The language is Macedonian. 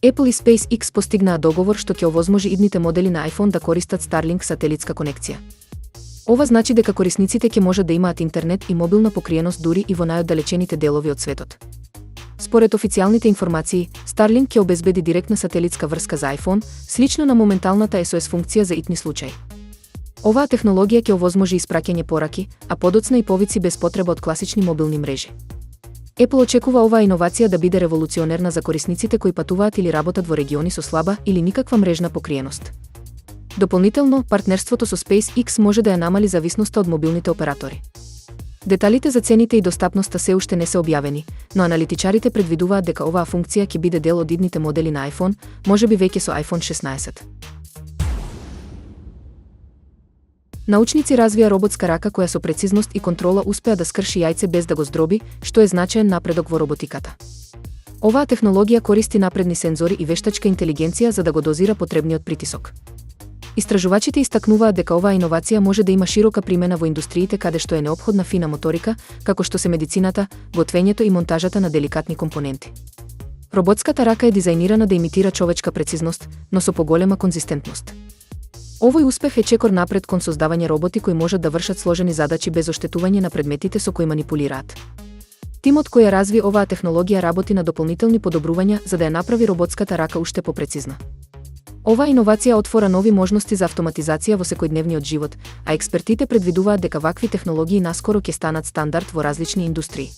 Apple и SpaceX постигнаа договор што ќе овозможи идните модели на iPhone да користат Starlink сателитска конекција. Ова значи дека корисниците ќе можат да имаат интернет и мобилна покриеност дури и во најоддалечените делови од светот. Според официјалните информации, Starlink ќе обезбеди директна сателитска врска за iPhone, слично на моменталната SOS функција за итни случаи. Оваа технологија ќе овозможи испраќање пораки, а подоцна и повици без потреба од класични мобилни мрежи. Apple очекува оваа иновација да биде револуционерна за корисниците кои патуваат или работат во региони со слаба или никаква мрежна покриеност. Дополнително, партнерството со SpaceX може да ја намали зависноста од мобилните оператори. Деталите за цените и достапноста се уште не се објавени, но аналитичарите предвидуваат дека оваа функција ќе биде дел од идните модели на iPhone, можеби веќе со iPhone 16. Научници развија роботска рака која со прецизност и контрола успеа да скрши јајце без да го здроби, што е значаен напредок во роботиката. Оваа технологија користи напредни сензори и вештачка интелигенција за да го дозира потребниот притисок. Истражувачите истакнуваат дека оваа иновација може да има широка примена во индустриите каде што е неопходна фина моторика, како што се медицината, готвењето и монтажата на деликатни компоненти. Роботската рака е дизајнирана да имитира човечка прецизност, но со поголема конзистентност. Овој успех е чекор напред кон создавање роботи кои можат да вршат сложени задачи без оштетување на предметите со кои манипулираат. Тимот кој ја разви оваа технологија работи на дополнителни подобрувања за да ја направи роботската рака уште попрецизна. Оваа иновација отвора нови можности за автоматизација во секојдневниот живот, а експертите предвидуваат дека вакви технологии наскоро ќе станат стандард во различни индустрии.